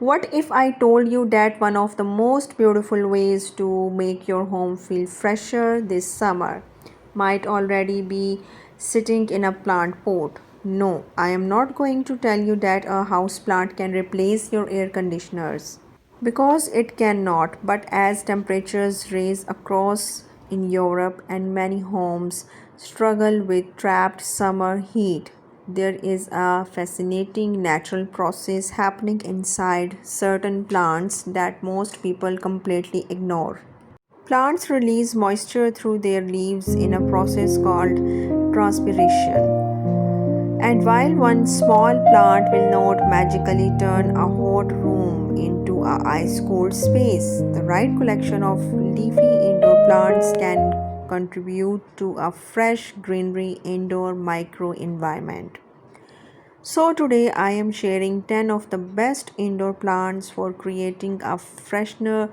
What if I told you that one of the most beautiful ways to make your home feel fresher this summer might already be sitting in a plant pot? No, I am not going to tell you that a house plant can replace your air conditioners because it cannot. But as temperatures rise across in Europe and many homes struggle with trapped summer heat, there is a fascinating natural process happening inside certain plants that most people completely ignore. Plants release moisture through their leaves in a process called transpiration. And while one small plant will not magically turn a hot room into a ice cold space, the right collection of leafy indoor plants can contribute to a fresh greenery indoor microenvironment. So today I am sharing 10 of the best indoor plants for creating a freshener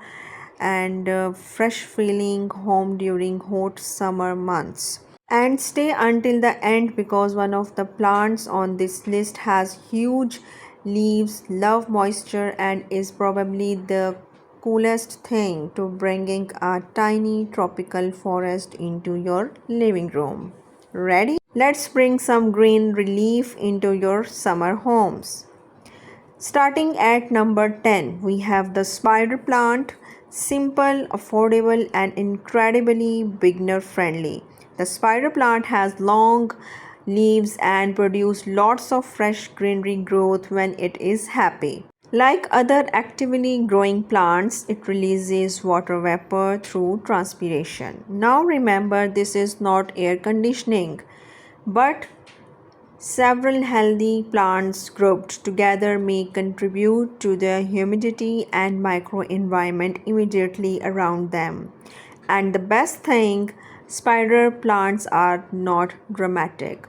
and fresh feeling home during hot summer months. And stay until the end because one of the plants on this list has huge leaves, love moisture, and is probably the coolest thing to bringing a tiny tropical forest into your living room. Ready? Let's bring some green relief into your summer homes. Starting at number 10, we have the spider plant. Simple, affordable, and incredibly beginner friendly. The spider plant has long leaves and produce lots of fresh greenery growth when it is happy. Like other actively growing plants, it releases water vapor through transpiration. Now remember, this is not air conditioning, but several healthy plants grouped together may contribute to the humidity and microenvironment immediately around them. And the best thing, spider plants are not dramatic.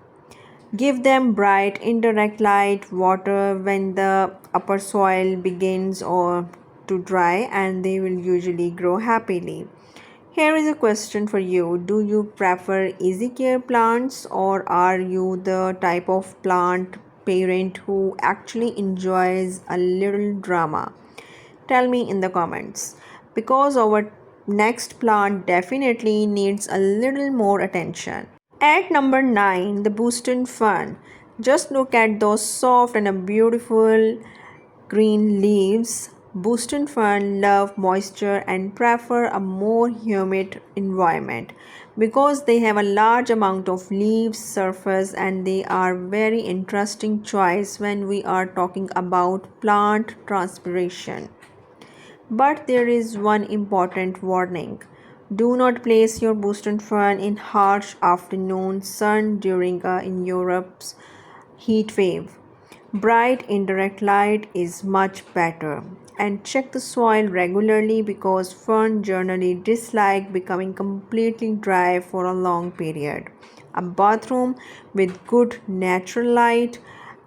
Give them bright indirect light, water when the upper soil begins or to dry, and they will usually grow happily. Here is a question for you. Do you prefer easy care plants, or are you the type of plant parent who actually enjoys a little drama? Tell me in the comments. Because our next plant definitely needs a little more attention. At number 9, the Boston Fern. Just look at those soft and beautiful green leaves. Boston fern love moisture and prefer a more humid environment because they have a large amount of leaf surface, and they are very interesting choice when we are talking about plant transpiration. But there is one important warning. Do not place your Boston fern in harsh afternoon sun during in Europe's heat wave. Bright indirect light is much better. And check the soil regularly because fern generally dislike becoming completely dry for a long period. A bathroom with good natural light,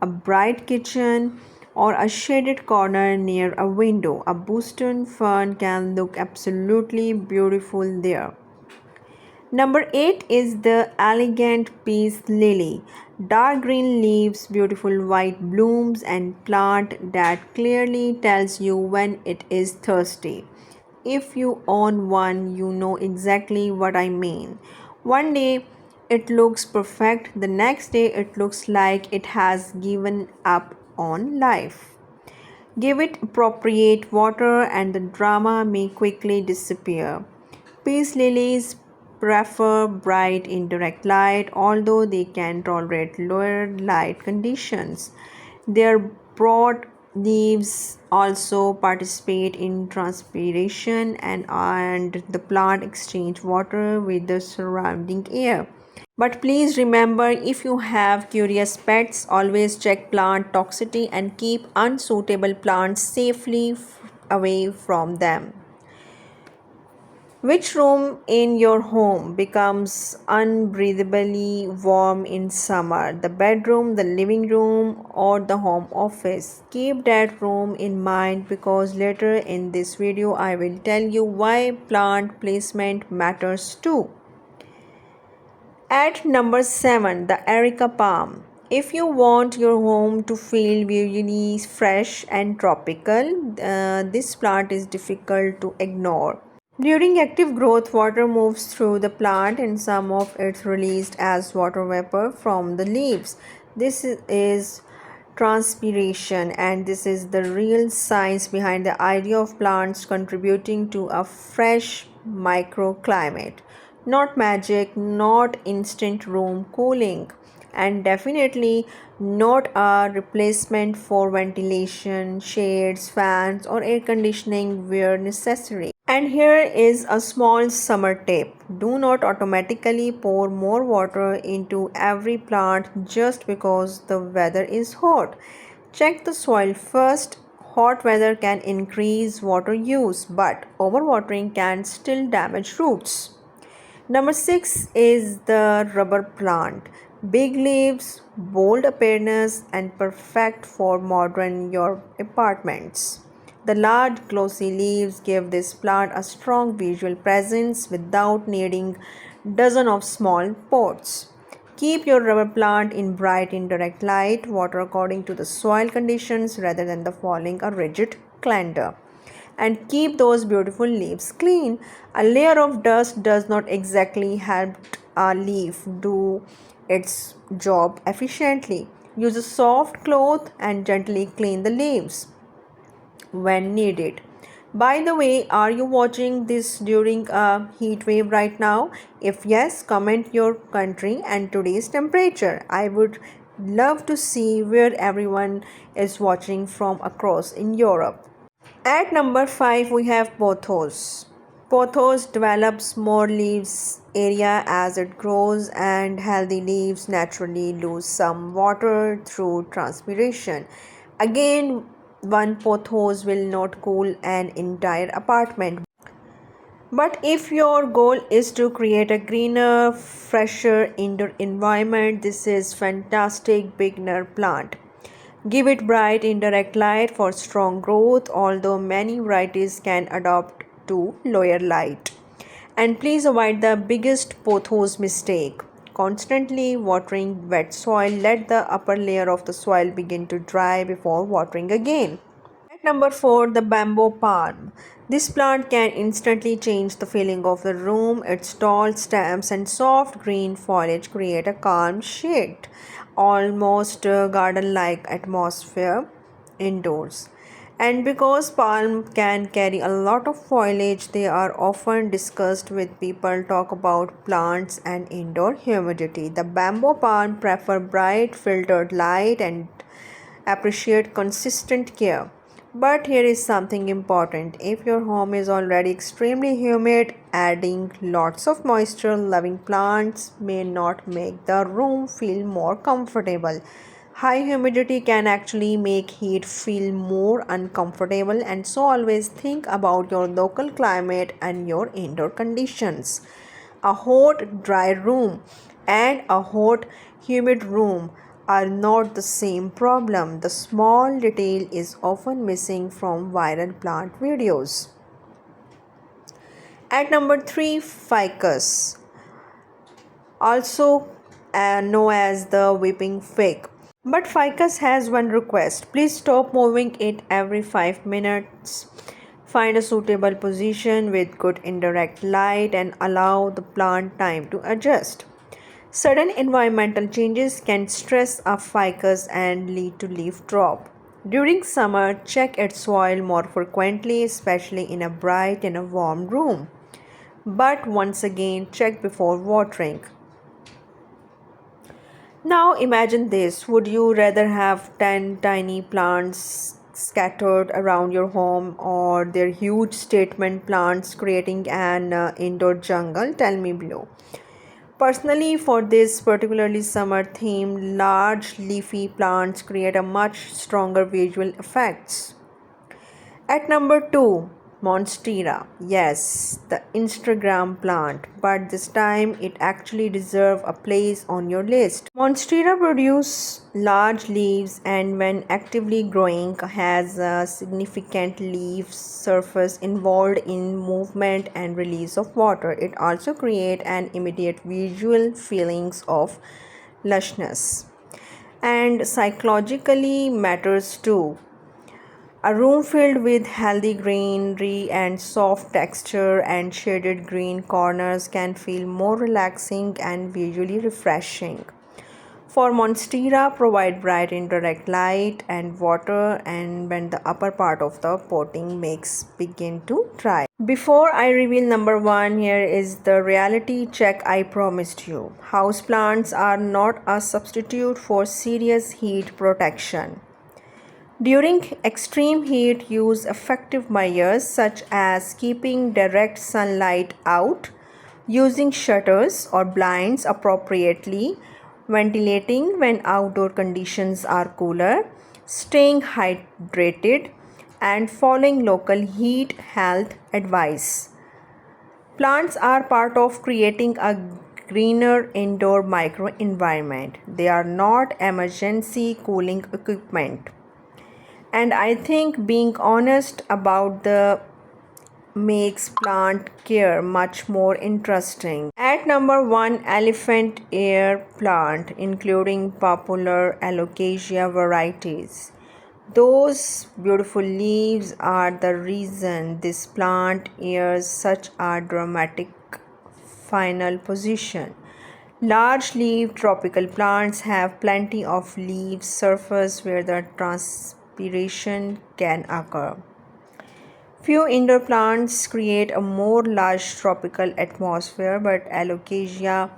a bright kitchen, or a shaded corner near a window. A Boston fern can look absolutely beautiful there. Number 8 is the elegant peace lily. Dark green leaves, beautiful white blooms, and plant that clearly tells you when it is thirsty. If you own one, you know exactly what I mean. One day it looks perfect, the next day it looks like it has given up on life. Give it appropriate water and the drama may quickly disappear. Peace lilies prefer bright indirect light, although they can tolerate lower light conditions. Their broad leaves also participate in transpiration, and the plant exchange water with the surrounding air. But please remember, if you have curious pets, always check plant toxicity and keep unsuitable plants safely away from them. Which room in your home becomes unbreathably warm in summer? The bedroom, the living room, or the home office? Keep that room in mind because later in this video I will tell you why plant placement matters too. At number 7, the Areca Palm. If you want your home to feel really fresh and tropical, this plant is difficult to ignore. During active growth, water moves through the plant and some of it released as water vapor from the leaves. This is transpiration, and this is the real science behind the idea of plants contributing to a fresh microclimate. Not magic, not instant room cooling, and definitely not a replacement for ventilation, shades, fans, or air conditioning where necessary. And here is a small summer tip. Do not automatically pour more water into every plant just because the weather is hot. Check the soil first. Hot weather can increase water use, but overwatering can still damage roots. Number 6 is the rubber plant. Big leaves, bold appearance, and perfect for modern your apartments. The large glossy leaves give this plant a strong visual presence without needing dozens of small pots. Keep your rubber plant in bright indirect light, water according to the soil conditions rather than the following a rigid calendar. And keep those beautiful leaves clean. A layer of dust does not exactly help a leaf do its job efficiently. Use a soft cloth and gently clean the leaves when needed. By the way, are you watching this during a heat wave right now? If yes, comment your country and today's temperature. I would love to see where everyone is watching from across in Europe. At number 5, we have Pothos. Pothos develops more leaves area as it grows, and healthy leaves naturally lose some water through transpiration. Again, one pothos will not cool an entire apartment. But if your goal is to create a greener, fresher indoor environment, this is fantastic beginner plant. Give it bright indirect light for strong growth, although many varieties can adapt to lower light. And please avoid the biggest pothos mistake. Constantly watering wet soil. Let the upper layer of the soil begin to dry before watering again. At number 4, the bamboo palm. This plant can instantly change the feeling of the room. Its tall stems and soft green foliage create a calm shade, almost garden-like atmosphere indoors. And because palm can carry a lot of foliage, they are often discussed with people talk about plants and indoor humidity. The bamboo palm prefer bright filtered light and appreciate consistent care. But here is something important. If your home is already extremely humid, adding lots of moisture loving plants may not make the room feel more comfortable. High humidity can actually make heat feel more uncomfortable, and so always think about your local climate and your indoor conditions. A hot, dry room and a hot, humid room are not the same problem. The small detail is often missing from viral plant videos. At number 3, ficus, also known as the weeping fig. But ficus has one request. Please stop moving it every 5 minutes. Find a suitable position with good indirect light and allow the plant time to adjust. Sudden environmental changes can stress a ficus and lead to leaf drop. During summer, check its soil more frequently, especially in a bright and a warm room. But once again, check before watering. Now imagine this. Would you rather have 10 tiny plants scattered around your home or their huge statement plants creating an indoor jungle? Tell me below. Personally, for this particularly summer theme, large leafy plants create a much stronger visual effects. At number 2, Monstera. Yes, the Instagram plant, but this time it actually deserves a place on your list. Monstera produce large leaves and when actively growing has a significant leaf surface involved in movement and release of water. It also creates an immediate visual feelings of lushness. and psychologically matters too. A room filled with healthy greenery and soft texture and shaded green corners can feel more relaxing and visually refreshing. For monstera, provide bright indirect light and water, and when the upper part of the potting mix begin to dry. Before I reveal number one, here is the reality check I promised you. Houseplants are not a substitute for serious heat protection. During extreme heat, use effective measures such as keeping direct sunlight out, using shutters or blinds appropriately, ventilating when outdoor conditions are cooler, staying hydrated, and following local heat health advice. Plants are part of creating a greener indoor microenvironment. They are not emergency cooling equipment. And I think being honest about the makes plant care much more interesting. At number one, elephant ear plant, including popular alocasia varieties. Those beautiful leaves are the reason this plant ears such a dramatic final position. Large leaf tropical plants have plenty of leaf surface where the transpiration can occur. Few indoor plants create a more lush tropical atmosphere, but alocasia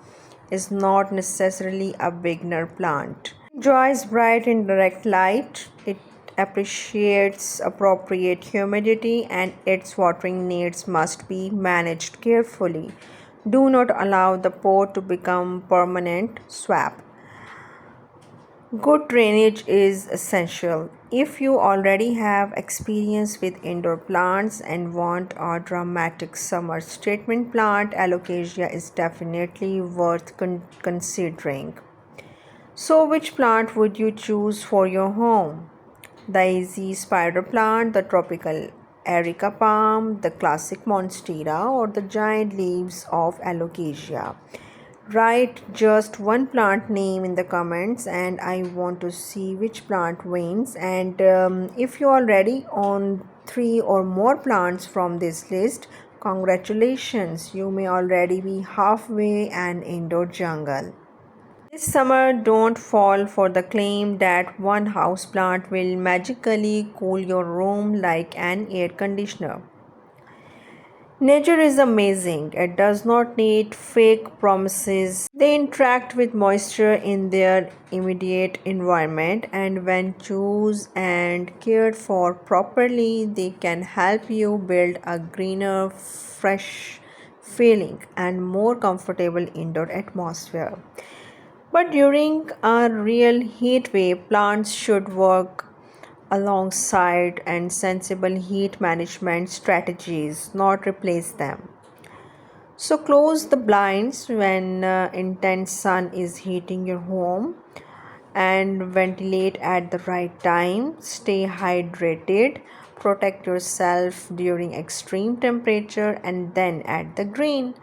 is not necessarily a beginner plant. It enjoys bright and direct light. It appreciates appropriate humidity, and its watering needs must be managed carefully. Do not allow the pot to become permanent swamp. Good drainage is essential. If you already have experience with indoor plants and want a dramatic summer statement plant, alocasia is definitely worth considering. So, which plant would you choose for your home? The easy spider plant, the tropical Areca Palm, the classic Monstera, or the giant leaves of alocasia? Write just one plant name in the comments, and I want to see which plant wins. And if you already own 3 or more plants from this list, congratulations, you may already be halfway an indoor jungle. This summer, don't fall for the claim that one houseplant will magically cool your room like an air conditioner. Nature is amazing. It does not need fake promises. They interact with moisture in their immediate environment, and when chosen and cared for properly, they can help you build a greener, fresh feeling and more comfortable indoor atmosphere. But during a real heat wave, plants should work alongside and sensible heat management strategies, not replace them. So close the blinds when intense sun is heating your home, and ventilate at the right time. Stay hydrated, protect yourself during extreme temperature, and then add the green.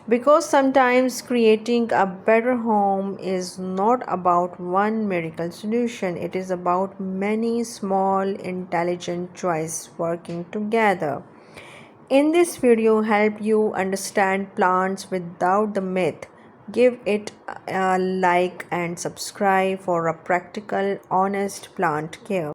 Because sometimes creating a better home is not about one miracle solution, it is about many small, intelligent choices working together. In this video, help you understand plants without the myth. Give it a like and subscribe for a practical, honest plant care.